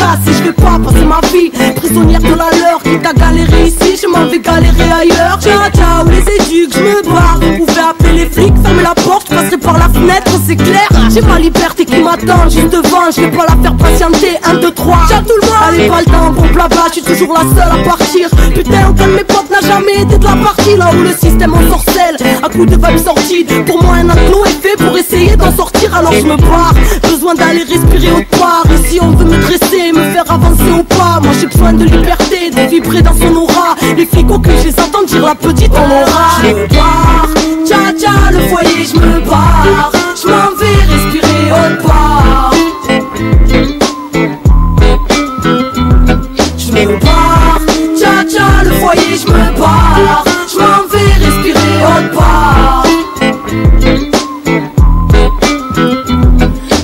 place et je vais pas passer ma vie prisonnière de la leur. Quitte à galérer ici, je m'en vais galérer ailleurs. Ciao ciao les éduques, je me barre. Vous pouvez appeler les flics, fermez la porte, je passerai par la fenêtre, c'est clair. J'ai ma liberté qui m'attend juste devant, je vais pas la faire patienter. 1, 2, 3, ciao tout le monde. Allez pas le temps pour blabla, je suis toujours la seule à partir. Putain aucun de mes potes n'a jamais été de la partie. Là où le système ensorcelle, à coup de vibes sorties. Pour moi un enclos est fait pour essayer d'en sortir, alors je me barre. Besoin d'aller respirer autre part. Et si on veut me dresser, me faire avancer au pas, moi j'ai besoin de liberté, de vibrer dans son aura. Les flics au cul, je les entends dire la petite en aura. Je me barre, tcha tcha le foyer, je me barre. Je m'en vais respirer autre part. Je me barre, tcha tcha le foyer, je me barre. Je m'en vais respirer autre part.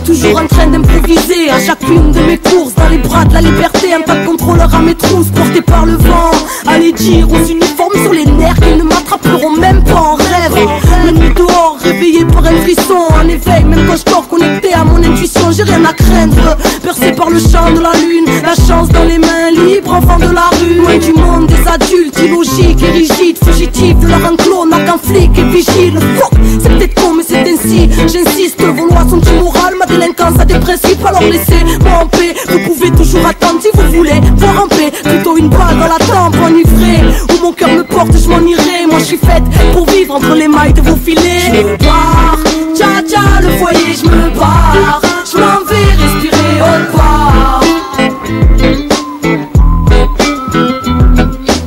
Toujours en train d'improviser à chacune de mes courses. Dans les bras de la liberté, un tas de contrôleurs à mes trousses, portés par le vent. Allez dire aux uniformes sur les nerfs qu'ils ne m'attraperont même pas en rêve. La nuit dehors, réveillé par un frisson, en éveil, même quand je dors connecté à mon intuition, j'ai rien à craindre. Percé par le champ de la lune, la chance dans les mains libres, enfant de la rue. Loin du monde des adultes, illogiques et rigides, fugitifs de leur enclos, n'a qu'un flic et vigile. Fuck, c'est peut-être con mais c'est ainsi, j'insiste, vos lois sont immorales, ma délinquance a des principes, alors laissez-moi en paix. Vous pouvez toujours attendre si vous voulez voir en paix, plutôt une balle dans la tempe enivrée. Où mon cœur me porte, je m'en irai. Moi je suis faite pour vivre entre les mailles de vos filets. Je me barre, tcha tcha le foyer, je me barre. Je m'en vais respirer autre part.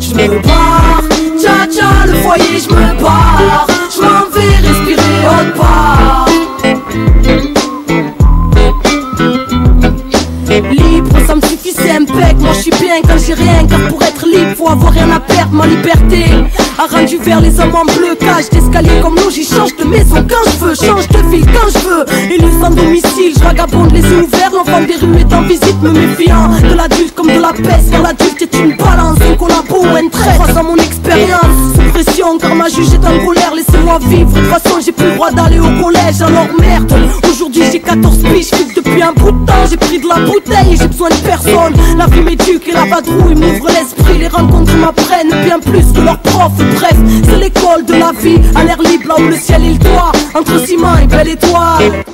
Je me barre, tcha tcha le foyer, je me barre. Je m'en vais respirer autre part. Libre, ça me suffit, c'est impec. Moi je suis bien quand j'ai rien, car pour être libre faut avoir rien à perdre. Ma liberté a rendu vers les hommes en bleu. Cage d'escalier comme l'eau, j'y change de maison quand je veux, change de ville quand je veux. Élu sans domicile, je vagabonde les yeux ouverts. L'enfant des rues est en visite, me méfiant de l'adulte comme de la peste. Car l'adulte est une balance, un collabo ou un trait. Croisant mon expérience, sous pression car ma juge est en colère. Laissez-moi vivre, de toute façon j'ai plus le droit d'aller au collège. Alors merde, aujourd'hui j'ai 14 piges, fume depuis un bout de temps. J'ai pris de la bouteille et j'ai besoin de personne. La vie m'éduque et la vadrouille m'ouvre l'esprit. Les rencontres m'apprennent bien plus que leurs profs. Bref, c'est l'école de la vie, à l'air libre là où le ciel est le toit. Entre ciment et belle étoile.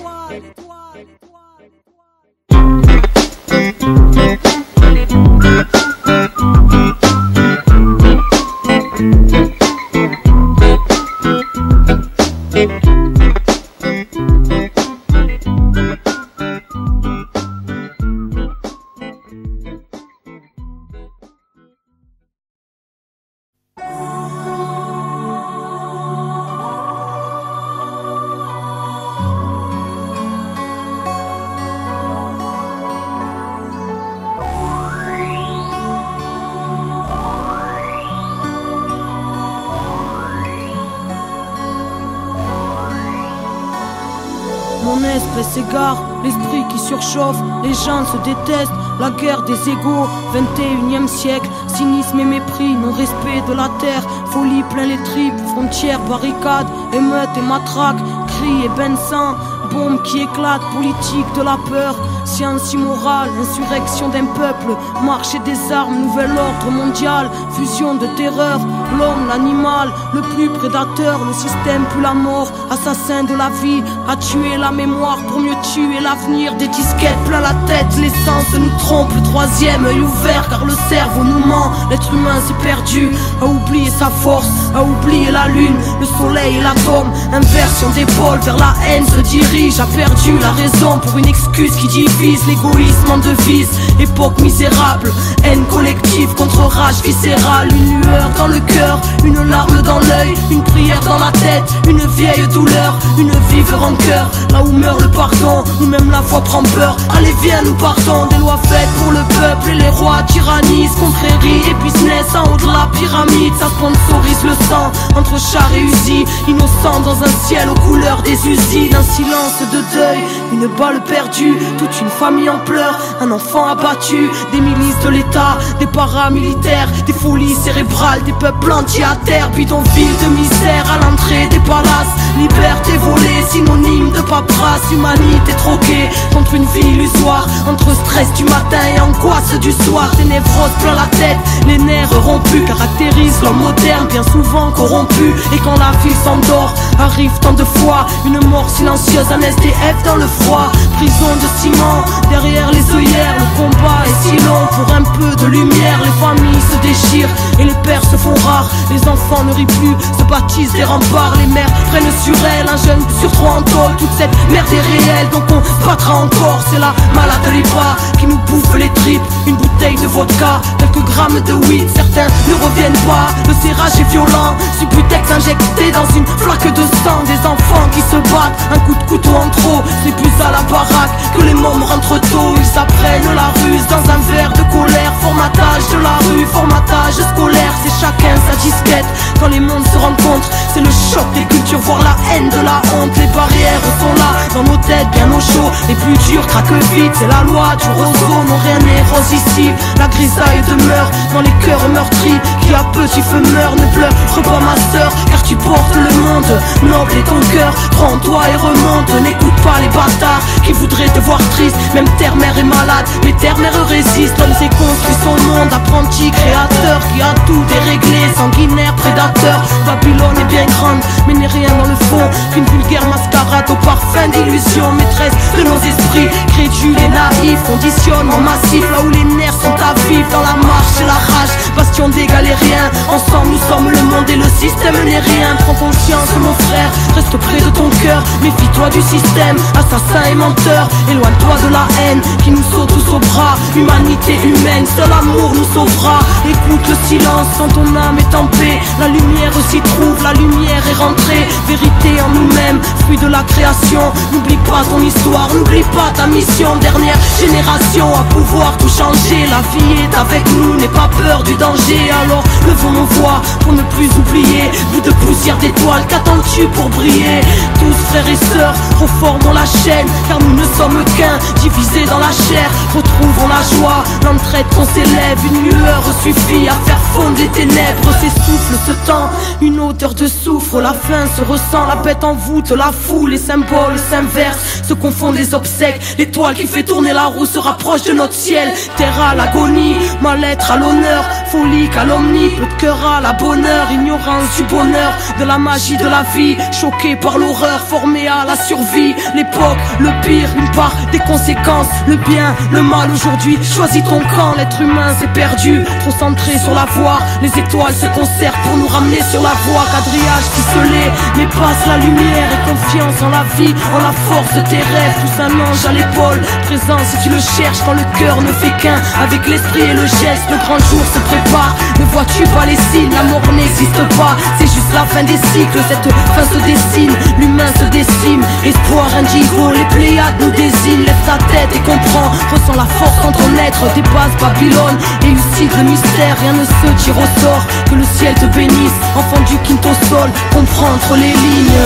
Mon esprit s'égare, l'esprit qui surchauffe, les gens se détestent, la guerre des égaux, 21e siècle, cynisme et mépris, non-respect de la terre, folie plein les tripes, frontières, barricades, émeutes et matraques, cris et bains de sang, bombes qui éclatent, politique de la peur, science immorale, insurrection d'un peuple, marché des armes, nouvel ordre mondial, fusion de terreur, l'homme, l'animal, le plus prédateur, le système plus la mort, assassin de la vie, a tué la mémoire pour mieux tuer l'avenir, des disquettes plein la tête, l'essence nous trompe, le troisième œil ouvert car le cerveau nous ment, l'être humain s'est perdu, a oublié sa force, a oublié la lune, le soleil et l'atome, inversion d'épaule vers la haine se dirige, a perdu la raison pour une excuse qui divise, l'égoïsme en devise, époque misérable, haine collective contre rage viscérale, une lueur dans le cœur, une larme dans l'œil, une prière dans la tête, une vieille douleur, une vive rancœur, là où meurt le pardon, où même la foi prend peur, allez viens nous partons, des lois faites pour le peuple et les rois tyrannisent, confrérie et business en haut de la pyramide, ça sponsorise le sang, entre chars et usines, innocents dans un ciel aux couleurs des usines, un silence de deuil, une balle perdue, toute une famille en pleurs, un enfant abattu, des milices de l'État, des paramilitaires, des folies cérébrales, des peuples entiers à terre, bidonville de misère à l'entrée des palaces, Liberté volée, synonyme de paperasse. Humanité troquée contre une vie illusoire. Entre stress du matin et angoisse du soir. Des névroses plein la tête, les nerfs rompus caractérisent l'homme moderne, bien souvent corrompu. Et quand la vie s'endort, arrive tant de fois une mort silencieuse, un SDF dans le froid. Prison de ciment, derrière les œillères. Le combat est si long pour un peu de lumière. Les familles se déchirent et les pères se font rares. Les enfants ne rient plus, se baptisent des remparts. Les mères prennent sur elles un jeune sur trois en tôle. Toute cette merde est réelle, donc on se battra encore. C'est la malade de l'IPA qui nous bouffe les tripes. Une bouteille de vodka, quelques grammes de weed. Certains ne reviennent pas, le serrage est violent. Subutex injecté dans une flaque de sang. Des enfants qui se battent, un coup de couteau en trop. C'est plus à la baraque que les mômes rentrent tôt. Ils apprennent la ruse dans un verre de colère. Formatage de la rue, formatage scolaire. C'est chacun sa disquette quand les mondes se rencontrent. C'est le choc des cultures, voire la haine de la honte. Les barrières sont là, dans nos têtes bien au chaud. Les plus durs craquent vite, c'est la loi du roseau. Non rien n'est rose ici, la grisaille demeure dans les cœurs meurtris. Qui à petit feu meurt, ne pleure pas ma sœur, car tu portes le monde, noble est ton cœur. Prends-toi et remonte, n'écoute pas les bâtards qui voudraient te voir triste. Même terre-mère est malade, mais terre-mère résiste. L'homme s'est construit son monde, apprenti créateur qui a tout déréglé, sanguinaire, prédateur. Babylone est bien grande, mais n'est rien dans le fond qu'une vulgaire mascarade au parfum d'illusion. Maîtresse de nos esprits, crédules et naïfs, conditionnement massif. Là où les nerfs sont à vivre, dans la marche et la rage, bastion des galériens. Ensemble nous sommes le monde et le système n'est rien. Prends conscience mon frère, reste près de ton cœur. Méfie-toi du système, assassin et menteur. Éloigne-toi de la haine qui nous saute tous au bras. Humanité humaine, seul amour nous sauvera. Écoute le silence quand ton âme est en paix. La lumière s'y trouve, la lumière est rentrée. Vérité en nous-mêmes, fruit de la création. N'oublie pas ton histoire, n'oublie pas ta mission. Dernière génération à pouvoir tout changer. La vie est avec nous, n'aie pas peur du danger. Alors levons nos voix pour ne plus oublier. Bout de poussière d'étoiles, qu'attends-tu pour briller? Tous frères et sœurs, reformons la chaîne. Car nous ne sommes qu'un, divisés dans la chair. Retrouvons la joie, l'entraide qu'on s'élève. Une lueur suffit à faire fondre les ténèbres. S'essouffle ce temps, une odeur de soufre. La faim se ressent, la bête en voûte la foule. Les symboles s'inversent, se confondent les obsèques. L'étoile qui fait tourner la roue se rapproche de notre ciel. Terre à l'agonie, mal-être à l'honneur. Folie, calomnie, peu de cœur à la bonheur. Ignorance du bonheur, de la magie de la vie. Choqué par l'horreur, formé à la survie. L'époque, le pire, une part des conséquences. Le bien, le mal aujourd'hui, choisis ton camp. L'être humain s'est perdu, trop centré sur la voie. Les étoiles se concertent pour nous ramener sur la voie. Quadrillage ficelé, mais passe la lumière. Et confiance en la vie, en la force de tes rêves. Tous un ange à l'épaule, présent si tu le cherches. Quand le cœur ne fait qu'un, avec l'esprit et le geste. Le grand jour se prépare, ne vois-tu pas les signes? La mort n'existe pas, c'est juste la fin des cycles. Cette fin se dessine, l'humain se décime. Espoir indigo, les Pléiades nous désignent. Lève ta tête et comprends, ressens la force en ton être. Dépasse Babylone, élucide le mystère. Rien ne se tire au sort, que le ciel te bénisse. Enfant du quinto sol, comprends entre les lignes.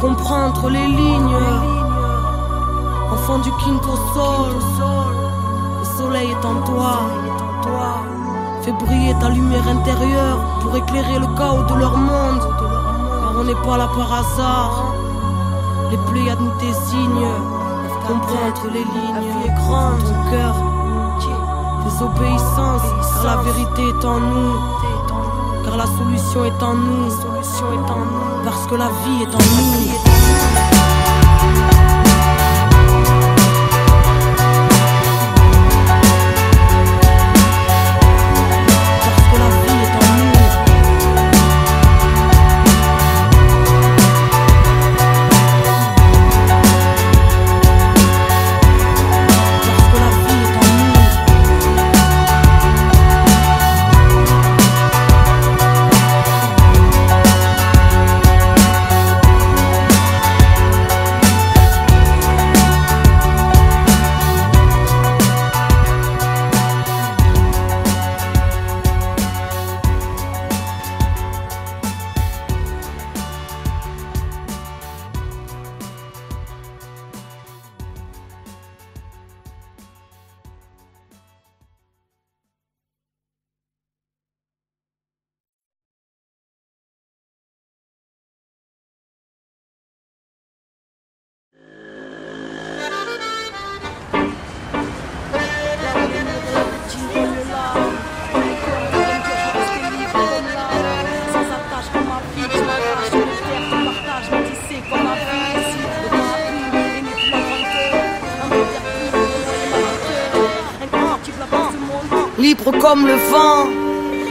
Comprends entre les lignes. Enfant du quinto sol, le soleil est en toi. Fais briller ta lumière intérieure pour éclairer le chaos de leur monde. Car on n'est pas là par hasard. Les Pléiades nous désignent. Comprends entre les lignes. La vie est grande, ton cœur. Fais obéissance, car la vérité est en nous. Car la solution est en nous. Parce que la vie est en nous. libre comme le vent.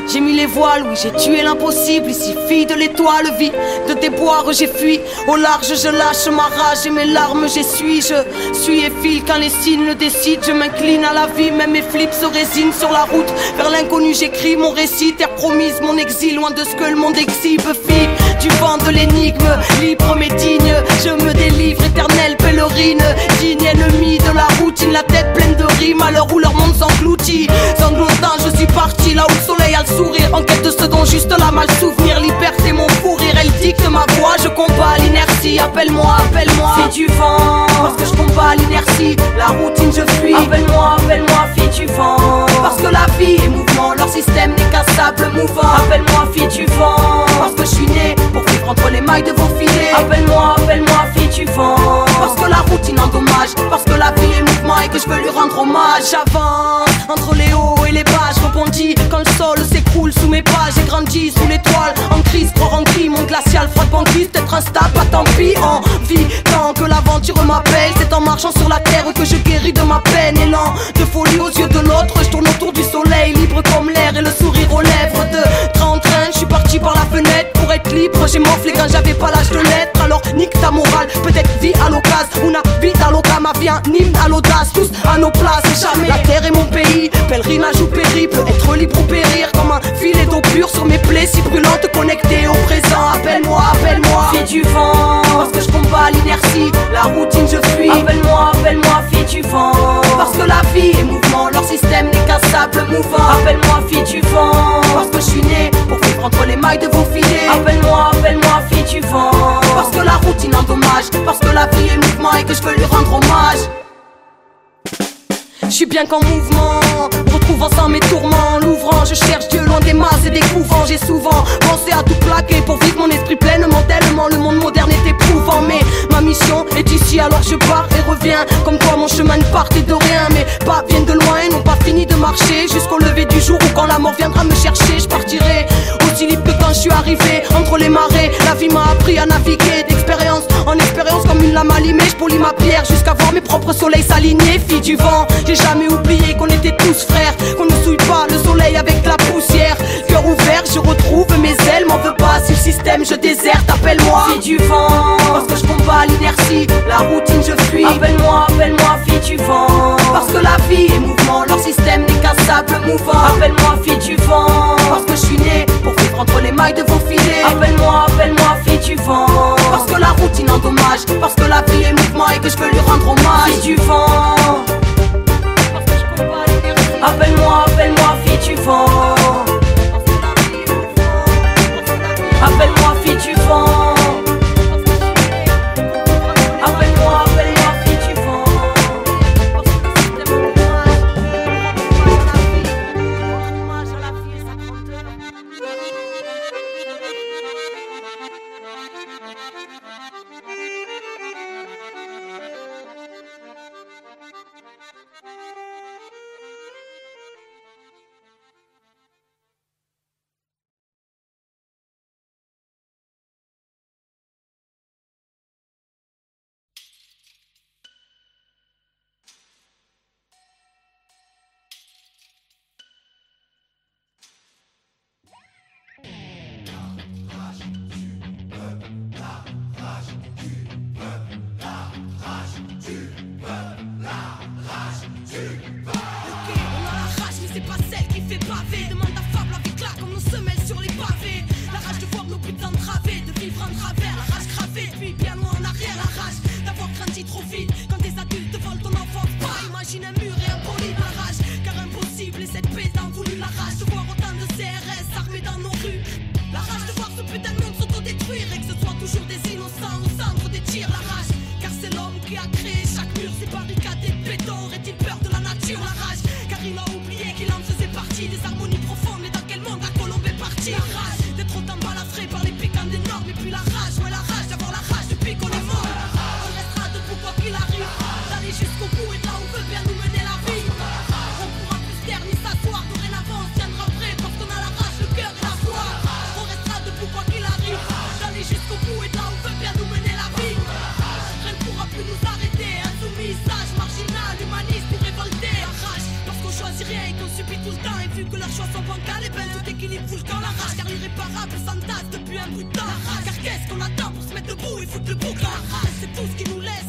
J'ai mis les voiles, oui j'ai tué l'impossible. Ici fille de l'étoile, vie de déboire, j'ai fui. Au large je lâche ma rage et mes larmes j'essuie. Je suis et file quand les signes le décident. Je m'incline à la vie, même mes flips se résignent. Sur la route vers l'inconnu j'écris mon récit. Terre promise, mon exil, loin de ce que le monde exhibe. Fille du vent de l'énigme, libre mais digne. Je me délivre, éternelle pèlerine. Digne ennemi de la routine, la tête pleine de rimes. À l'heure où leur monde s'engloutit, sanglotant je suis parti là où le soleil a le sourire, en quête de ce dont juste la mal souvenir. Liberté mon fou rire, elle dicte ma voix. Je combats l'inertie, appelle-moi, appelle-moi fille du vent, parce que je combats l'inertie. La routine je fuis, appelle-moi, appelle-moi fille du vent, parce que la vie est mouvement, leur système n'est qu'un sable mouvant. Appelle-moi fille du vent, parce que je suis né pour vivre entre les mailles de vos filets. Appelle-moi, appelle-moi fille du vent, parce que la routine endommage, parce que la vie est mouvement et que je veux lui rendre hommage. J'avance entre les hauts et les bas, je rebondis quand le sol s'écroule sous mes pas. J'ai grandi sous l'étoile, en crise, croire en cri, mon glacial, froid de banquise, peut-être instable, pas tant pis. En vie, tant que l'aventure m'appelle, c'est en marchant sur la terre que je guéris de ma peine. Élan de folie aux yeux de l'autre, je tourne autour du soleil, libre comme l'air et le sourire aux lèvres. De train en train, je suis parti par la fenêtre pour être libre. J'ai morflé quand j'avais pas l'âge de l'être, alors nique ta morale, peut-être vie à l'occasion, una vida loca, ma vie un hymne à l'audace, tous à nos places, jamais. La terre est mon pays, pèlerinage ou périple, être libre ou périr comme un filet d'eau pure sur mes plaies si brûlantes, connectées au présent. Appelle-moi, appelle-moi fille du vent, parce que je combats l'inertie, la routine je fuis. Appelle-moi, appelle-moi fille du vent, parce que la vie est mouvement, leur système n'est qu'un sable mouvant. Appelle-moi fille du vent, parce que je suis né pour vivre entre les mailles de vos filets. Appelle-moi, appelle-moi fille du vent, parce que la routine endommage, parce que la vie est mouvement et que je veux lui rendre hommage. Je suis bien qu'en mouvement, retrouvant sans mes tourments. L'ouvrant, je cherche Dieu loin des masses et des couvents. J'ai souvent pensé à tout plaquer pour vivre mon esprit pleinement. Tellement le monde moderne est éprouvant, mais ma mission est ici alors je pars et reviens. Comme quoi mon chemin ne partait de rien. Mes pas viennent de loin et n'ont pas fini de marcher jusqu'au lever du jour où quand la mort viendra me chercher, je partirai aussi libre que quand je suis arrivé. Entre les marées, la vie m'a appris à naviguer d'expérience en expérience comme une lame allumée. Je polis ma pierre jusqu'à voir mes propres soleils s'aligner. Fille du vent, j'ai jamais oublié qu'on était tous frères, qu'on ne souille pas le soleil avec la poussière. Cœur ouvert, je retrouve mes ailes, m'en veux pas si le système je déserte. Appelle-moi fille du vent, parce que je combats l'inertie, la routine je fuis. Appelle-moi, appelle-moi fille du vent, parce que la vie est mouvement, leur système n'est qu'un sable mouvant. Appelle-moi fille du vent, parce que je suis né pour vivre entre les mailles de vos filets. Appelle-moi, appelle-moi fille du vent, parce que la routine endommage, parce que la vie est mouvement et que je veux lui rendre hommage. Fille du vent, appelle-moi, appelle-moi fille du vent, appelle-moi fille du vent, appelle-moi, appelle-moi fille du vent, hommage à la vie et sa grandeur. misérable s'entasse depuis un bout de temps. Car qu'est-ce qu'on attend pour se mettre debout et foutre le bouc? La rage, c'est tout ce qui nous laisse,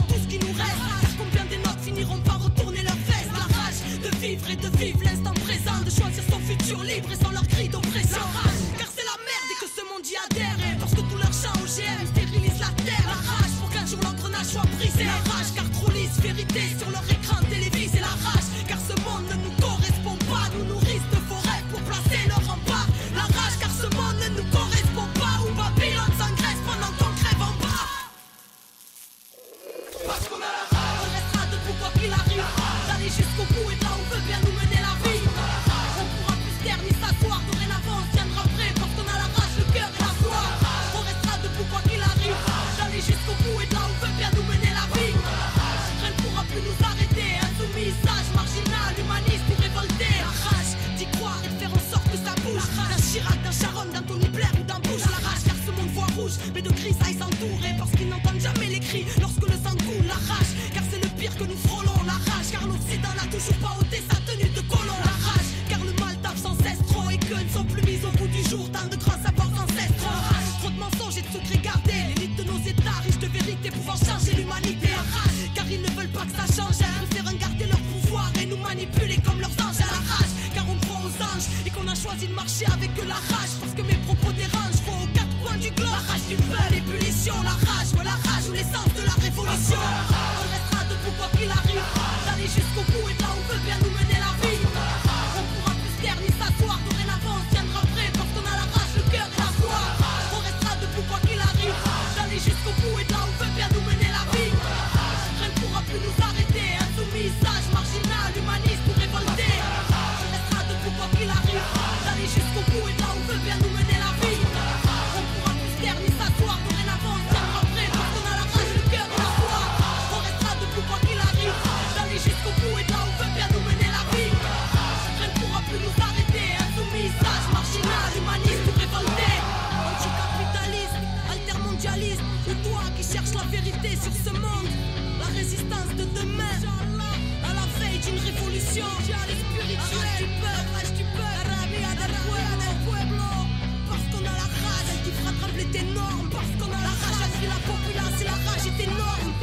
tout ce qui nous reste. Car combien des nôtres finiront par retourner leurs fesses? La rage de vivre et de vivre l'instant présent, de choisir son futur libre et sans leur cri d'oppression. Car c'est la merde et que ce monde y adhère. Parce que tout leur chant OGM stérilise la terre. La rage pour qu'un jour l'engrenage soit brisé. La rage car trop lisse vérité sur leur écran télévisé. La rage car ce monde ne nous correspond pas. Nous nourrissent de forêt pour placer leur rempart. La rage car ce monde ne nous correspond pas. Où Babylone s'engraisse pendant qu'on crève en bas. Parce qu'on a la rage, on restera debout quoi qu'il arrive. D'aller jusqu'au bout et de là où veut bien nous mener la vie. On pourra plus se taire ni s'asseoir. Dorénavant on se tiendra prêt parce qu'on a la rage, le cœur et la foi. On restera debout quoi qu'il arrive. D'aller jusqu'au bout et de là où veut bien nous mener la vie. Rien ne pourra plus nous arrêter. Insoumis, sage, marginal, humaniste ou révolté. La rage d'y croire et de faire en sorte que ça bouge. D'un Chirac, d'un Sharon, d'un Tony Blair ou d'un Bush. La rage car ce monde voit rouge, mais de grisailles s'entourer. Parce qu'ils n'entendent jamais les cris lorsque le sang coule. La rage car c'est le pire que nous frôlons. La rage car l'Occident n'a toujours pas ôté sa tenue de colon. La rage car le mal tape sans cesse trop. Et que ne sont plus mis au bout du jour tant de grands savoirs ancestraux. Trop de mensonges et de secrets gardés. L'élite de nos états riches de vérité pouvant changer l'humanité. La rage car ils ne veulent pas que ça change. Ils préfèrent garder leur pouvoir et nous manipuler comme leurs anges. La rage car on croit aux anges et qu'on a choisi de marcher avec la rage. Parce que mes propos dérangent, faut aux quatre coins du globe. La rage du peuple, l'ébullition, la rage ou l'essence de la révolution. On restera debout quoi qu'il arrive. D'aller jusqu'au bout et de là où veut bien nous mener la vie. On pourra plus se taire ni s'asseoir. Dorénavant on se tiendra prêt parce qu'on a la rage, le cœur et la foi. On restera debout quoi qu'il arrive. D'aller jusqu'au bout et de là où veut bien nous mener la vie. Rien ne pourra plus nous arrêter. Insoumis, sage, marginal, humaniste ou révolté. On restera debout quoi qu'il arrive. D'aller jusqu'au bout et de là où veut bien nous mener la vie. On pourra plus se taire ni s'asseoir. Dorénavant on se tiendra prêt parce qu'on a la rage, le cœur et la foi. On restera debout quoi qu'il arrive. D'aller jusqu'au bout et de là où veut bien nous mener la vie. Rien ne pourra plus nous arrêter. Insoumis, sage, marginal, humaniste ou révolté. Anticapitaliste, altermondialiste, ou toi qui cherches la vérité sur ce monde. La résistance de demain, à la veille d'une révolution. Rage du peuple, Arabia del pueblo. Parce qu'on a la rage qui fera trembler tes normes. Parce qu'on a la rage, a pris la populace et la rage est énorme.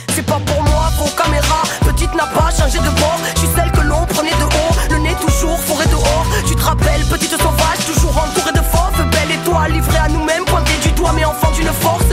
C'est pas pour moi, vos caméras. Petite n'a pas changé de bord. Je suis celle que l'on prenait de haut. Le nez toujours forêt dehors. Tu te rappelles, petite sauvage, toujours entourée de fauves. Belle étoile, livrée à nous-mêmes, pointée du doigt, mais enfant d'une force.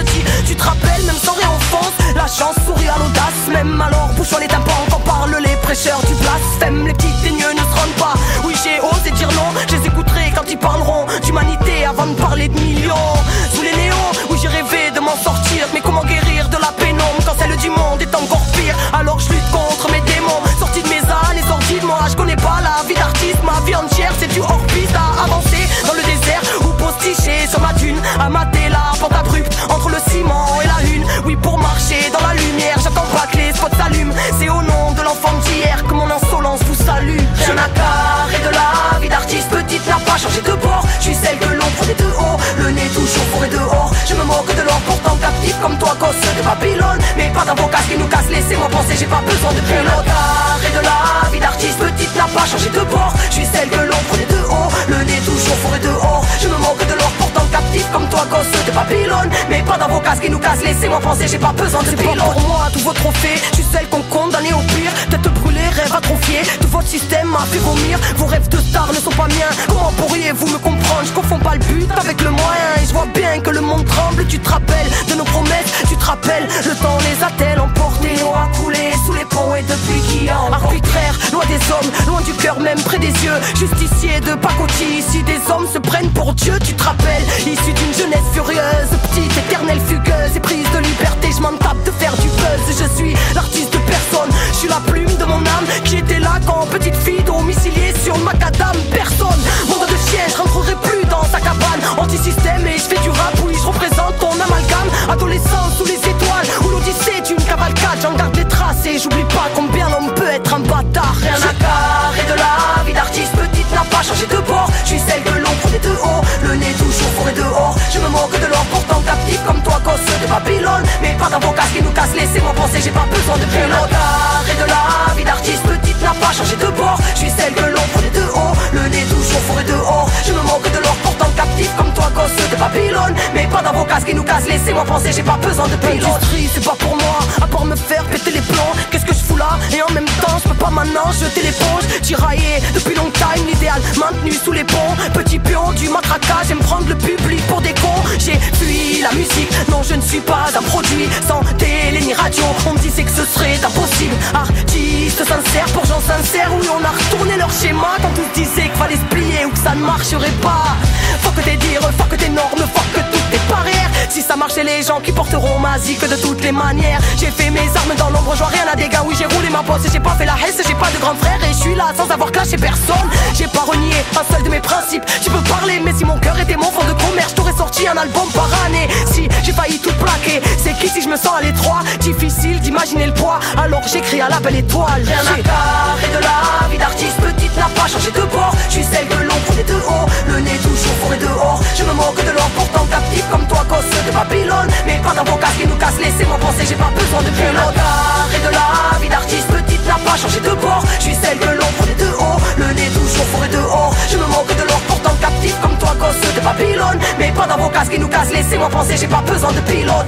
Tu te rappelles, même sans réenfance, la chance sourit à l'audace. Même alors, bouchons les tympans quand parlent les prêcheurs du blasphème. Les petits teigneux ne se rendent pas. Oui, j'ai osé dire non. Je les écouterai quand ils parleront d'humanité avant de parler de millions. Sous les néons, où j'ai rêvé de m'en sortir. Mais comment guérir de la pénombre quand celle du monde est encore pire? Alors je lutte contre mes démons, sortis de mes années sorties de moi. Je connais pas la vie d'artiste, ma vie entière c'est du hors-piste. À avancer dans le désert ou posticher sur ma dune, à mater la pente abrupte entre le ciment et la lune. Oui, pour marcher dans la lumière, j'attends pas que les spots s'allument. C'est au nom de l'enfant d'hier que mon insolence vous salue. Rien à carrer de la vie d'artiste, petite n'a pas changé de bord. Je suis celle que l'on prenait de haut, le nez toujours forêt dehors. Je me moque de l'or pourtant captif comme toi, gosse de Babylone. Mais pas dans vos casques qui nous cassent, laissez-moi penser, j'ai pas besoin de pilote. Carré de la vie d'artiste, petite n'a pas changé de bord. Je suis celle que l'on prenait de haut, le nez toujours forêt dehors. Je me moque de l'or pourtant captif comme toi, gosse de Babylone. Mais pas dans vos casques qui nous cassent, laissez-moi penser, j'ai pas besoin de pilote. Pour moi, tous vos trophées, je suis celle qu'on condamnait au pire. Tête brûlée, rêve atrophié, tout votre système m'a fait vomir. Vos rêves de star ne sont pas miens, comment pourriez-vous me comprendre? Je confonds pas le but avec le moyen. Et je vois bien que le monde tremble, tu te rappelles de nos promesses, tu te rappelles, le temps les a-t-elle emportés? L'eau a coulé sous les ponts et depuis qui a encore arbitraire, loin des hommes, loin du cœur, même près des yeux. Justicier de pacotille, ici des hommes se prennent pour Dieu, tu te rappelles? Issu d'une jeunesse furieuse, petite, éternelle, fugueuse, et prise de liberté, je m'en tape de faire du buzz. Je suis l'artiste de personne, je suis la plume de mon âme qui était là quand petite fille domiciliée sur le macadam. Personne, monde de chien, je rentrerai plus dans sa cabane. Anti-système et je fais du rap, oui je représente ton amalgame. Adolescent sous les étoiles, où l'odyssée d'une cavalcade. J'en garde les traces et j'oublie pas combien l'homme peut être un bâtard. Rien à carrer de la vie d'artiste, petite n'a pas changé de bord. Je suis celle que l'on prenait de haut, le nez toujours fourré dehors. Je me moque de l'or pourtant captif comme toi, gosse de Babylone. Mais pas dans vos casques qui nous cassent, laissez-moi penser, j'ai pas besoin de pilote. Carré de la vie d'artiste, petite n'a pas changé de bord. Je suis celle que l'on prenait de haut, le nez toujours fourré dehors. Je me moque de l'or pourtant captif comme toi, gosse de Babylone. Mais pas dans vos casques qui nous cassent, laissez-moi penser, j'ai pas besoin de pilote. L'industrie c'est pas pour moi, à part me faire péter les plombs. Qu'est-ce que je fous là? Et en même temps je peux pas maintenant jeter l'éponge. Tiraillé depuis long time, l'idéal maintenu sous les ponts. Petit pion du matraquage, j'aime prendre le public pour des cons. J'ai fui la musique, non je ne suis pas un produit sans télé ni radio. On me disait que ce serait impossible. Artiste sincère pour gens sincères, oui on a retourné leur schéma quand tous disaient qu'il fallait se plier ou que ça ne marcherait pas. Faut que tes dires, faut que tes normes, faut que toutes tes barrières. Si ça marchait les gens qui porteront ma zik de toutes les manières. J'ai fait mes armes dans l'ombre, je vois rien à dégâts. Oui j'ai roulé ma bosse et j'ai pas fait la hesse. J'ai pas de grand frère et je suis là sans avoir clashé personne. J'ai pas renié un seul de mes principes. Tu peux parler mais si mon cœur était mon fonds de commerce, je t'aurais sorti un album par année. Si j'ai failli tout plaquer, c'est qu'ici je me sens à l'étroit. Difficile d'imaginer le poids, alors j'écris à la belle étoile. Rien à carrer de la vie d'artiste, petite n'a pas changé de bord. Je suis celle que l'on prenait de haut, le nez toujours fourré dehors. Je me moque de l'or pourtant captif comme toi, gosse de Babylone. Mais pas dans vos casques qui nous cassent, laissez-moi penser, j'ai pas besoin de pilote. Carré de la vie d'artiste, petite n'a pas changé de bord. Je suis celle que l'on prenait de haut, le nez toujours fourré dehors. Je me moque de l'or pourtant captif comme toi, gosse de Babylone. Mais pas dans vos casques qui nous cassent, laissez-moi penser, j'ai pas besoin de pilote.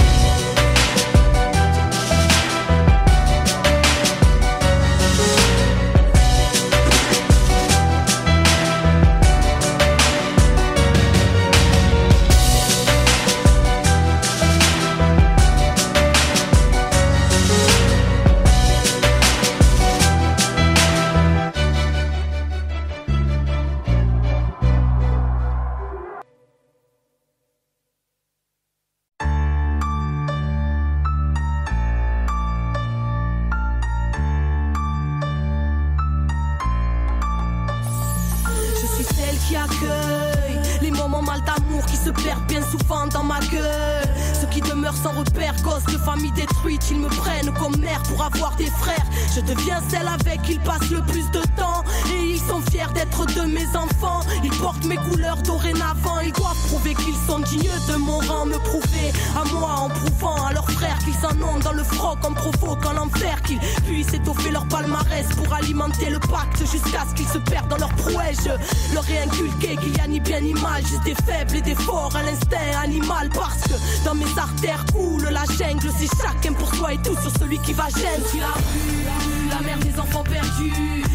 Ils me prennent comme mère pour avoir des frères. Je deviens celle avec qui ils passent le plus de temps. Et ils sont fiers d'être de mes enfants. Ils portent mes couleurs dorénavant. Ils doivent prouver qu'ils sont dignes de mon rang. Me prouver à moi en prouvant à leurs frères qu'ils s'en ont dans le froc en provoquant l'enfer. Qu'ils puissent étoffer leur palmarès pour alimenter le pacte jusqu'à ce qu'ils se perdent dans leur prouesse. Je leur ai inculqué qu'il y a ni bien ni mal, juste des faibles et des forts à l'instinct animal. Parce que dans mes artères coule la jungle. C'est chacun pour soi et tout sur celui qui va gêner. Je suis la rue, la mère des enfants perdus,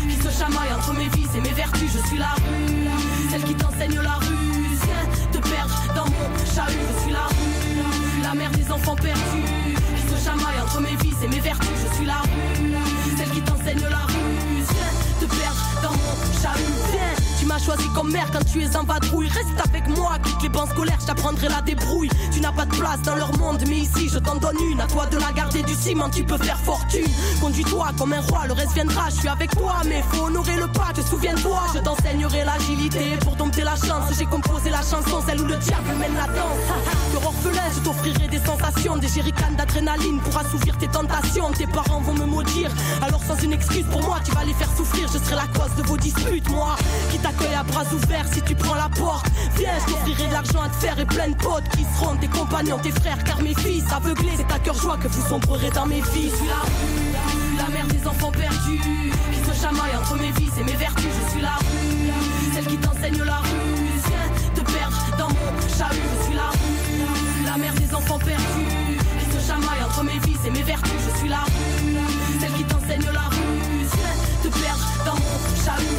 qui se chamaille entre mes vices et mes vertus. Je suis la rue, celle qui t'enseigne la ruse, te perdre dans mon chahut. Je suis la rue, la mère des enfants perdus, qui se chamaille entre mes vices et mes vertus. Je suis la rue, celle qui t'enseigne la ruse, te perdre dans mon chahut. Viens, tu m'as choisi comme mère quand tu es en vadrouille. Reste avec moi, quitte les bancs scolaires, je t'apprendrai la débrouille. Tu n'as pas de place dans leur monde, mais ici je t'en donne une. À toi de la garder du ciment, tu peux faire fortune. Conduis-toi comme un roi, le reste viendra. Je suis avec toi, mais faut honorer le pas, te souviens-toi. Je t'enseignerai l'agilité pour dompter la chance. J'ai composé la chanson, celle où le diable mène la danse. Cœur orphelin, je t'offrirai des sensations, des jerrycans d'adrénaline pour assouvir tes tentations. Tes parents vont me maudire, alors sans une excuse pour moi, tu vas les faire souffrir. Je serai la cause de vos disputes, moi qui t'accueille à bras ouverts si tu prends la porte. Viens, je t'offrirai de l'argent à te faire et plein de potes qui seront tes compagnons, tes frères, car mes fils aveuglés, c'est à cœur joie que vous sombrerez dans mes vies. Je suis la rue, la mère des enfants perdus, qui se chamaille entre mes vices et mes vertus. Je suis la rue, celle qui t'enseigne la ruse, viens te perdre dans mon chahut. Je suis la rue, la mère des enfants perdus, qui se chamaille entre mes vices et mes vertus. Je suis la rue, celle qui t'enseigne la ruse, viens te perdre dans mon chahut.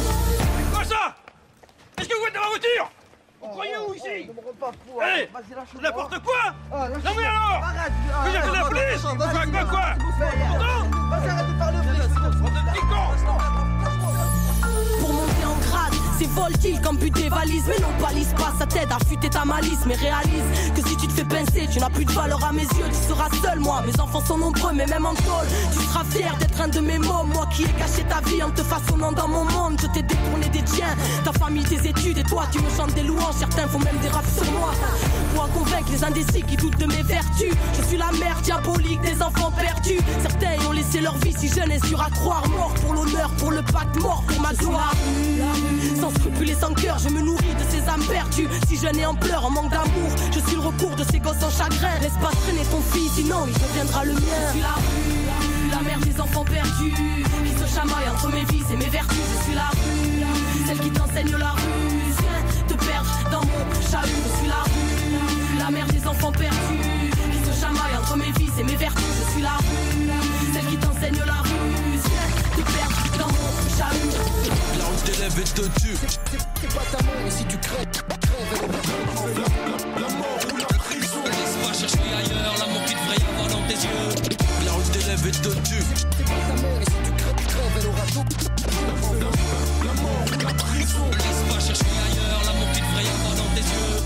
Quoi ça? Est-ce que vous êtes dans ma voiture? Vous croyez où ici? Allez, n'importe quoi. Non mais alors, vous êtes de la police? Quoi? Vas-y, arrête de parler au pour monter en grade, c'est voltile comme but des valises. Mais non, balise pas, ça t'aide à fuiter ta malice. Mais réalise que si tu te fais pincer, tu n'as plus de valeur à mes yeux. Tu seras seul, moi, mes enfants sont nombreux, mais même en tôle, tu seras fier d'être grain de mes mots. Moi qui ai caché ta vie en te façonnant dans mon monde. Je t'ai détourné des tiens, ta famille, tes études. Et toi tu me chantes des louanges, certains font même des raps sur moi. Pour convaincre les indécis qui doutent de mes vertus. Je suis la mère diabolique des enfants perdus. Certains ont laissé leur vie si jeune et dur à croire. Mort pour l'honneur, pour le pacte, mort pour ma gloire. Sans scrupules et sans cœur, je me nourris de ces âmes perdues. Si jeune et en pleurs, en manque d'amour, je suis le recours de ces gosses en chagrin. Laisse pas traîner ton fils, sinon il deviendra le mien. Je suis la rue, la mère des enfants perdus, qui se chamaille entre mes vices et mes vertus. Je suis la rue, celle qui t'enseigne la ruse. Viens te perdre dans mon chahut. Je suis la rue, la mère des enfants perdus, qui se chamaille entre mes vices et mes vertus. Je suis la rue, celle qui t'enseigne la ruse. Viens te perdre dans mon chahut. La route t'élève et te tue. C'est pas ta mère et si tu crèves, la mort ou la prison. Laisse pas chercher ailleurs l'amour qu'il devrait y avoir dans tes yeux. La route t'élève et te tue. c'est pas ta mère et si tu crèves, elle aura tout. La mort ou la prison. Laisse pas chercher ailleurs l'amour qu'il devrait y avoir dans tes yeux.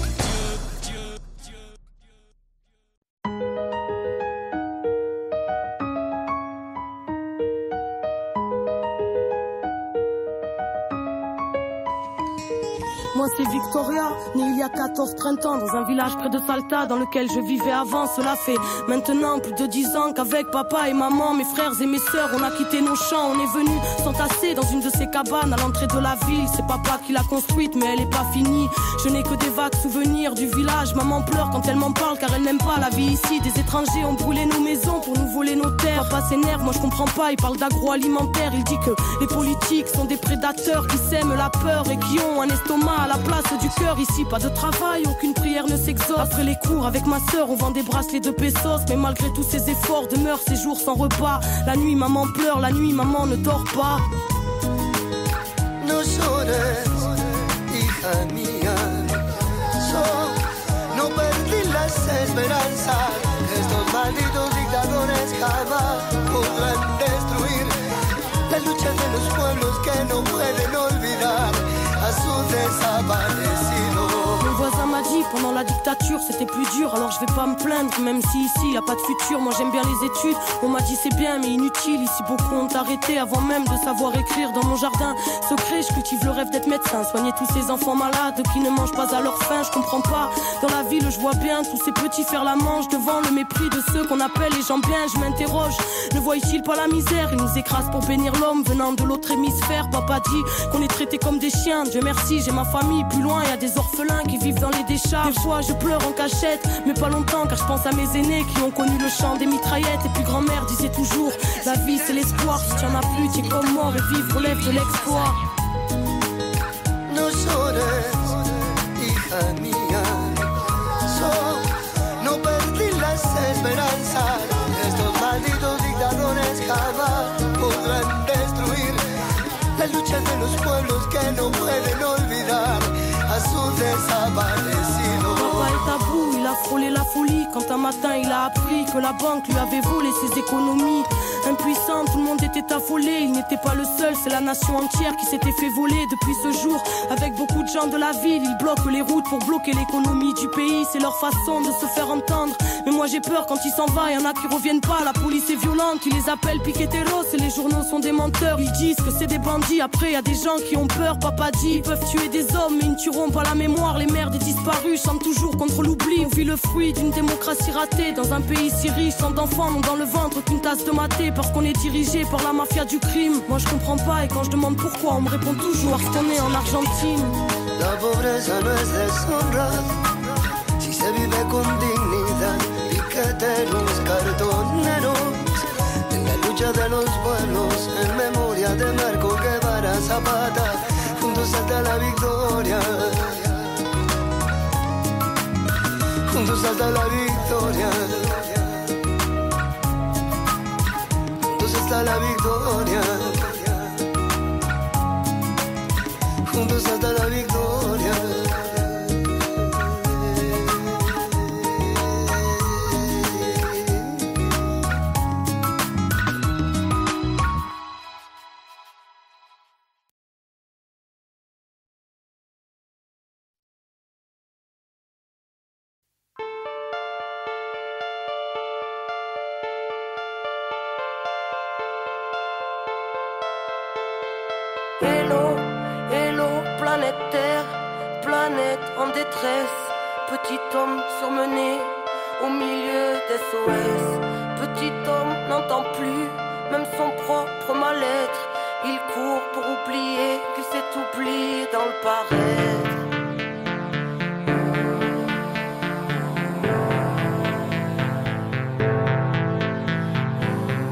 Moi c'est Victoria, née il y a 14-30 ans dans un village près de Salta dans lequel je vivais avant. Cela fait maintenant plus de 10 ans qu'avec papa et maman, mes frères et mes sœurs, on a quitté nos champs. On est venus s'entasser dans une de ces cabanes à l'entrée de la ville. C'est papa qui l'a construite mais elle est pas finie. Je n'ai que des vagues souvenirs du village. Maman pleure quand elle m'en parle car elle n'aime pas la vie ici. Des étrangers ont brûlé nos maisons pour nous voler nos terres. Papa s'énerve, moi je comprends pas, il parle d'agroalimentaire. Il dit que les politiques sont des prédateurs qui sèment la peur et qui ont un estomac à la place du cœur. Ici pas de travail, aucune prière ne s'exauce. Après les cours avec ma sœur on vend des bracelets de pesos. Mais malgré tous ces efforts demeurent ces jours sans repas. La nuit maman pleure, la nuit maman ne dort pas. No llores, hija mía, no perdí las esperanzas. Estos malditos dictadores jamás podrán destruir la lucha de los pueblos que no pueden olvidar a su desaparecido. Mon voisin m'a dit pendant la dictature c'était plus dur. Alors je vais pas me plaindre même si ici y a pas de futur. Moi j'aime bien les études, on m'a dit c'est bien mais inutile. Ici beaucoup ont arrêté avant même de savoir écrire. Dans mon jardin secret je cultive le rêve d'être médecin. Soigner tous ces enfants malades qui ne mangent pas à leur faim. Je comprends pas, dans la ville je vois bien tous ces petits faire la manche devant le mépris de ceux qu'on appelle les gens bien. Je m'interroge, ne voient-ils pas la misère? Ils nous écrasent pour bénir l'homme venant de l'autre hémisphère. Papa dit qu'on est traités comme des chiens. Dieu merci j'ai ma famille, plus loin y a des orphelins qui vivent dans les décharges. Des fois je pleure en cachette, mais pas longtemps car je pense à mes aînés qui ont connu le chant des mitraillettes. Et puis grand-mère disait toujours, la vie c'est l'espoir, si tu en as plus t'es comme mort et vivre relève de l'exploit. No llores, hija mía, no perdí las esperanzas. Estos malditos dictadores jamás podrán destruir la lucha de los pueblos que no pueden olvidar a su desaparecido. Papa est à bout, il a frôlé la folie quand un matin il a appris que la banque lui avait volé ses économies. Impuissant, tout le monde était affolé, il n'était pas le seul, c'est la nation entière qui s'était fait voler. Depuis ce jour, avec beaucoup de gens de la ville, ils bloquent les routes pour bloquer l'économie du pays. C'est leur façon de se faire entendre, mais moi j'ai peur quand il s'en va, y en a qui reviennent pas. La police est violente, ils les appellent piqueteros et les journaux sont des menteurs. Ils disent que c'est des bandits, après y a des gens qui ont peur. Papa dit, ils peuvent tuer des hommes mais ils ne tueront pas la mémoire. Les mères des disparus chantent toujours contre l'oubli. On vit le fruit d'une démocratie ratée dans un pays si riche, tant d'enfants n'ont dans le ventre qu'une tasse de maté parce qu'on est dirigé par la mafia du crime. Moi je comprends pas et quand je demande pourquoi on me répond toujours parce qu'on est en Argentine. La pobreza no es deshonra si se vive con dignidad. Piqueteros, cartoneros, en la lucha de los pueblos, en memoria de Marco Guevara Zapata, juntos hasta la victoria. Juntos hasta la victoria. Juntos hasta la victoria. Juntos hasta la victoria. planète en détresse. Petit homme surmené au milieu des SOS. Petit homme n'entend plus même son propre mal-être. Il court pour oublier qu'il s'est oublié dans le paraître.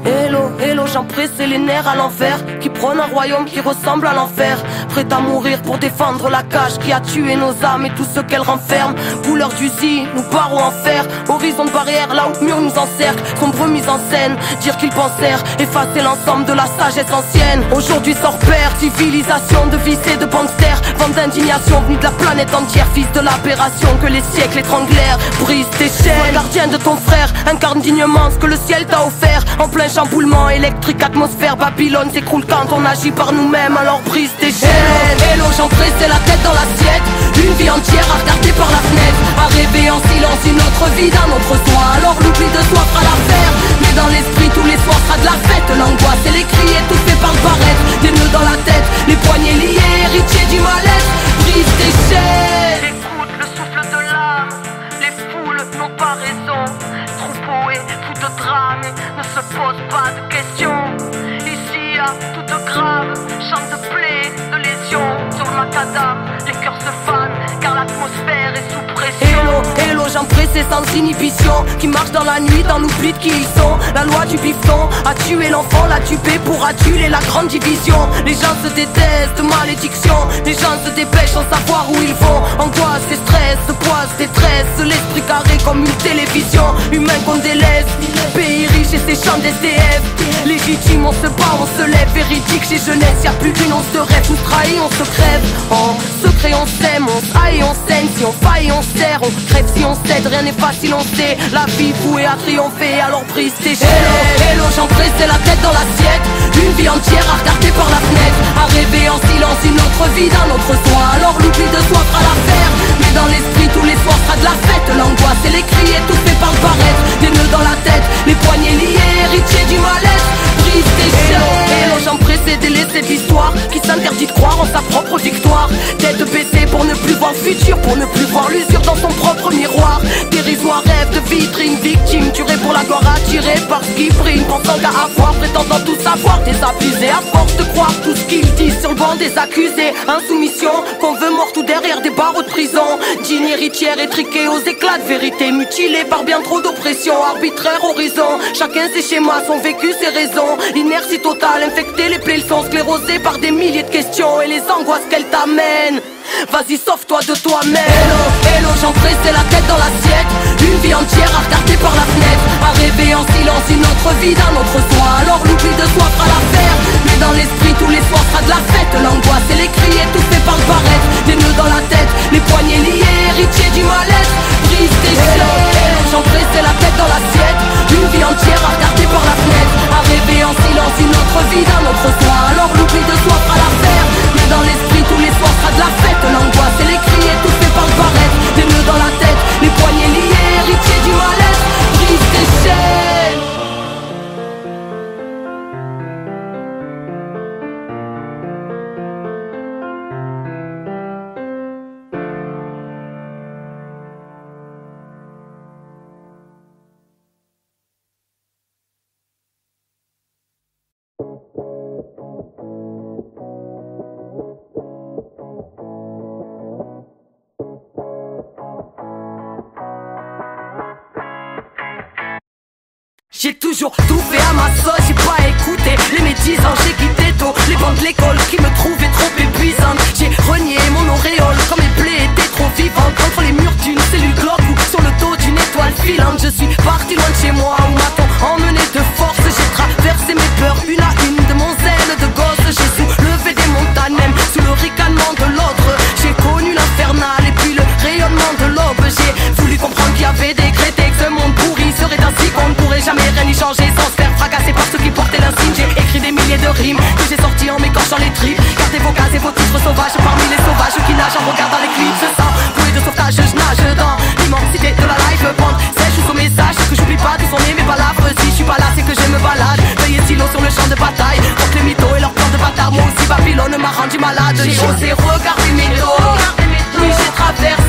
Hello, hello, j'en pressé les nerfs à l'envers, qui prône un royaume qui ressemble à l'enfer. Prêt à mourir pour défendre la cage qui a tué nos âmes et tout ce qu'elle renferme. Couleur d'usine, nous barreaux en fer, horizon de barrière là où le mur nous encercle. Sombre mise en scène, dire qu'ils pensèrent effacer l'ensemble de la sagesse ancienne. Aujourd'hui sans repère, civilisation de vices et de banksters. Vent d'indignation venue de la planète entière, fils de l'aberration que les siècles étranglèrent. Brise tes chaînes, gardien de ton frère, incarne dignement ce que le ciel t'a offert. En plein chamboulement électrique, atmosphère, Babylone s'écroule quand on agit par nous-mêmes, alors brise tes chaînes. Hello, j'en pressais la tête dans l'assiette. Une vie entière à regarder par la fenêtre, à rêver en silence une autre vie d'un autre soi. Alors l'oubli de soi fera l'affaire, mais dans l'esprit tous les soirs sera de la fête. L'angoisse et les cris étouffés par le barrette, des nœuds dans la tête, les poignets liés, héritiers du mal-être. Brise tes chaînes. Écoute le souffle de l'âme, les foules n'ont pas raison. Troupeau et fou de drame ne se pose pas de questions. Ici à toute grave, chant de plaie, de lésions. Sur le macadam, les cœurs se fanent car l'atmosphère est sous pression. Hello, hello, j'en pressé sans inhibition, qui marche dans la nuit dans l'oubli de qui ils sont. La loi du bifton a tué l'enfant, l'a tué pour aduler la grande division. Les gens se détestent, malédiction. Les gens se dépêchent sans savoir où ils vont. Angoisse et stress, poisse, détresse. L'esprit carré comme une télévision. Humain qu'on délaisse, pays riche et ses champs d'SDF. Légitime, on se bat, on se lève. Véridique chez jeunesse, y'a plus d'une once de rêve. Nous trahit, on se crève. En secret on s'aime, on haït, on saigne. Si on faille, on serre, on crève si on cède. Rien n'est facile, on sait. La vie vouée à triompher, alors brise tes chaînes. Hello, hello, j'en pressais la tête dans l'assiette. Une vie entière à regarder par la fenêtre, à rêver en silence une autre vie d'un autre soi. Alors l'oubli de soi fera l'affaire, mais dans l'esprit tous les soirs sera de la fête. L'angoisse et les cris étouffés par le barrette, des nœuds dans la tête, les poignets liés, héritiers du mal-être. Brise tes chaînes. Hello, j'en pressais délaisser de l'histoire qui s'interdit de croire en sa propre victoire. Tête baissée pour ne plus voir le futur, pour ne plus voir l'usure dans son propre miroir. Dérisoire rêve de vitrine, victime tuée pour la gloire, attirée par ce qui brille, pensant qu'à avoir, prétendant tout savoir, désabusé à force de croire tout ce qu'ils disent sur le banc des accusés. Insoumission, qu'on veut mort ou derrière des barreaux de prison. Digne héritière étriquée aux éclats de vérité, mutilée par bien trop d'oppression, arbitraire horizon. Chacun ses schémas, son vécu, ses raisons. Inertie totale, infectée, les plaies sont sclérosées par des milliers de questions et les angoisses qu'elles t'amènent. Vas-y, sauve-toi de toi-même. Hello, hello, j'en pressais la tête dans l'assiette. Une vie entière à regarder par la fenêtre, à rêver en silence une autre vie d'un autre soi. Alors l'oubli de soi fera l'affaire, mais dans l'esprit tous les soirs sera de la fête. L'angoisse et les cris étouffés par le barrette, des nœuds dans la tête, les poignets liés, héritiers du mal-être. Brise tes chaînes. Hello, j'en pressais la tête dans l'assiette. Une vie entière à regarder par la fenêtre, à rêver en silence une autre vie d'un autre soi. Alors l'oubli de soi fera l'affaire, mais dans l'esprit tous les soirs sera de la fête. L'angoisse et les cris étouffés par le barrette, des nœuds dans la tête, les poignets liés, héritiers du mal-être. Brise tes chaînes. J'ai toujours tout fait à ma sauce, j'ai pas écouté les médisants, j'ai quitté tôt les bancs de l'école qui me trouvaient trop épuisantes. J'ai renié mon auréole quand mes plaies étaient trop vivantes, contre les murs d'une cellule glauque ou sur le dos d'une étoile filante. Je suis parti loin de chez moi où m'a-t-on emmené de force. J'ai traversé mes peurs une à une de mon zèle de gosse. J'ai soulevé des montagnes même sous le ricanement de l'autre. J'ai connu l'infernal et puis le rayonnement de l'aube. J'ai voulu comprendre qu'il y avait décrété que ce monde pourri serait ainsi qu'on ne pourrait jamais rien y changer sans se faire fracasser par ceux qui portaient l'insigne. J'ai écrit des milliers de rimes que j'ai sorties en m'écorchant les tripes. Gardez vos cases et vos titres sauvages parmi les sauvages qui nagent en regardant les clips. Je sens bouée de sauvetage, je nage dans l'immensité de la life. Bande sèche sous message, que j'oublie pas d'où sont nés mes balafres. Si je suis pas là c'est que je me balade, veillez silos sur le champ de bataille. Contre les mythos et leurs plans de bâtard. Moi aussi Babylone m'a rendu malade. J'ai osé regarder mes dos, oui j'ai traversé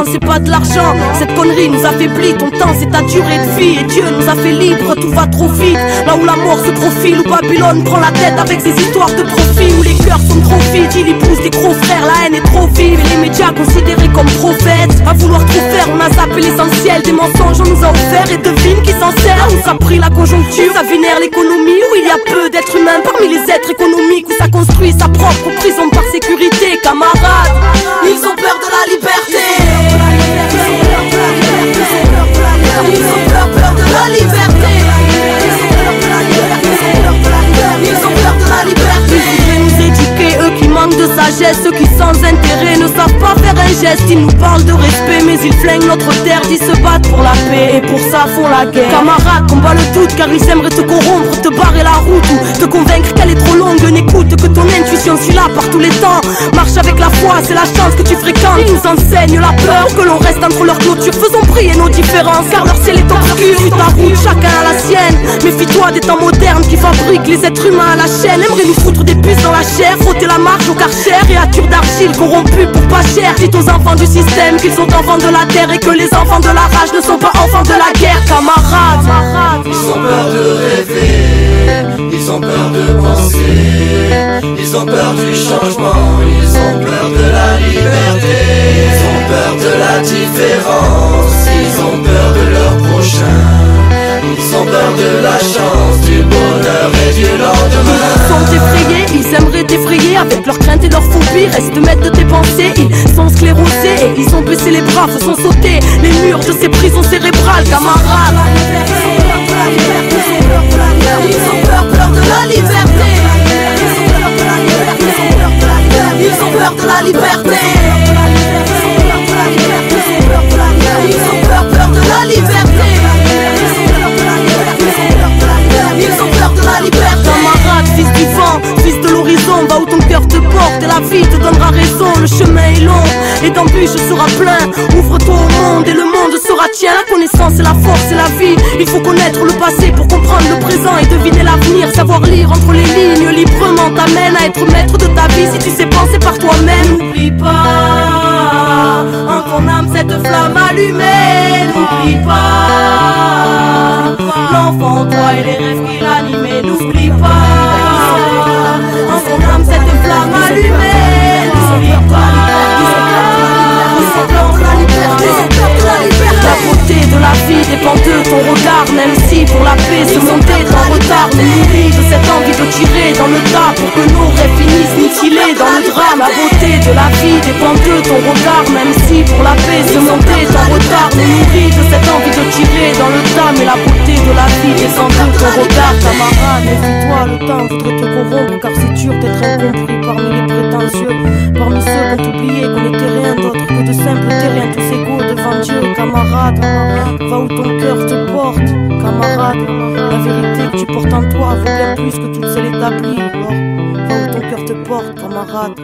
temps, c'est pas de l'argent. Cette connerie nous affaiblit, ton temps c'est ta durée de vie. Et Dieu nous a fait libre, tout va trop vite. Là où la mort se profile, où Babylone prend la tête avec ses histoires de profit. Où les cœurs sont trop vides, il y pousse des gros frères, la haine est trop vive. Et les médias considérés comme prophètes, à vouloir trop faire, on a zappé l'essentiel. Des mensonges on nous a offert et devine qui s'en sert. On nous a pris la conjoncture, ça vénère l'économie. Où il y a peu d'êtres humains parmi les êtres économiques. Où ça construit sa propre prison par sécurité. Camarades, ils ont peur de la liberté. Ils ont peur de la liberté. Ils ont peur de la liberté. Ils voudraient nous éduquer, eux qui manquent de sagesse. Ceux qui sans intérêt ne savent pas faire un geste. Ils nous parlent de respect mais ils flinguent notre terre. Ils se battent pour la paix et pour ça font la guerre. Camarades, combat le doute car ils aimeraient te corrompre, te barrer la route ou te convaincre qu'elle est trop longue. N'écoute que ton intuition, suis là par tous les temps. Marche avec la foi, c'est la chance que tu fréquentes. Ils nous enseignent la peur, que l'on reste entre leurs clôtures. Faisons briller nos différences car leur ciel est obscur. Suis ta route, chacun a la sienne. Méfie-toi des temps modernes qui fabriquent les êtres humains à la chaîne. Aimeraient nous foutre des puces dans la chair, frotter la marche au karcher. Créatures d'argile corrompues pour pas cher. Dites aux enfants du système qu'ils sont enfants de la terre et que les enfants de la rage ne sont pas enfants de la guerre. Camarades, ils ont peur de rêver, ils ont peur de penser, ils ont peur du changement, ils ont peur de la liberté, ils ont peur de la différence, ils ont peur de leur prochain, ils ont peur de la chance, du bonheur et du lendemain. Ils sont effrayés, ils aimeraient t'effrayer avec leurs craintes et leurs phobies. Reste maître de tes pensées, ils sont sclérosés et ils ont baissé les bras, faisant sauter les murs de ces prisons cérébrales. Camarades, ils ont peur de la liberté. Ils ont peur de la liberté. Ils ont peur de la liberté. Ils ont peur de la liberté. Camarade, fils du vent, fils de l'horizon, va où ton cœur te porte et la vie te donnera raison. Le chemin est long et d'embûches sera plein. Ouvre-toi au monde et le monde sera tien. La connaissance et la force et la vie. Il faut connaître le passé pour comprendre le présent et deviner l'avenir. Savoir lire entre les lignes librement t'amène à être maître de ta vie si tu sais penser par toi-même. N'oublie pas en ton âme cette flamme allumée. N'oublie pas l'enfant en toi et les rêves qui l'animaient. N'oublie pas en ton âme cette flamme allumée. N'oublie pas la beauté de la vie dépend de ton regard. Même si pour la paix ce monde est en retard, ne nourris de cette envie de tirer dans le tas pour que nos rêves finissent mutilés dans le drame. La beauté de la vie dépend de ton regard. Même si pour la paix ce monde est en retard, ne nourris de cette envie de tirer dans le tas. Mais la beauté de la vie dépend de ton regard. Camarade, méfie-toi, le temps voudrait te corrompre car c'est dur d'être incompris parmi les prétentieux, parmi ceux qui ont oublié qu'on n'était rien d'autre que de simples terriens tous égaux devant Dieu. Camarade, va où ton cœur te porte. Camarade, la vérité que tu portes en toi vaut bien plus que toutes celles établies. Alors, va où ton cœur te porte, camarade.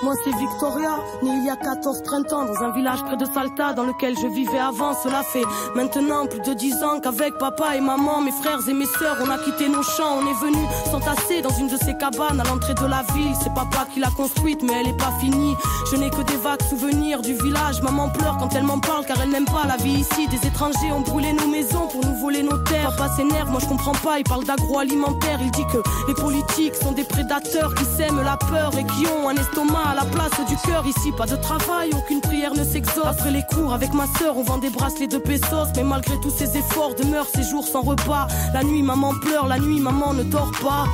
Moi c'est Victoria, née il y a 14-30 ans dans un village près de Salta dans lequel je vivais avant. Cela fait maintenant plus de 10 ans qu'avec papa et maman, mes frères et mes sœurs, on a quitté nos champs. On est venu s'entasser dans une de ces cabanes à l'entrée de la ville. C'est papa qui l'a construite mais elle est pas finie. Je n'ai que des vagues souvenirs du village. Maman pleure quand elle m'en parle car elle n'aime pas la vie ici. Des étrangers ont brûlé nos maisons pour nous voler nos terres. Papa s'énerve, moi je comprends pas, il parle d'agroalimentaire. Il dit que les politiques sont des prédateurs qui sèment la peur et qui ont un estomac à la place du cœur. Ici pas de travail, aucune prière ne s'exauce. Après les cours avec ma sœur on vend des bracelets de pesos. Mais malgré tous ces efforts demeurent ces jours sans repas. La nuit maman pleure, la nuit maman ne dort pas.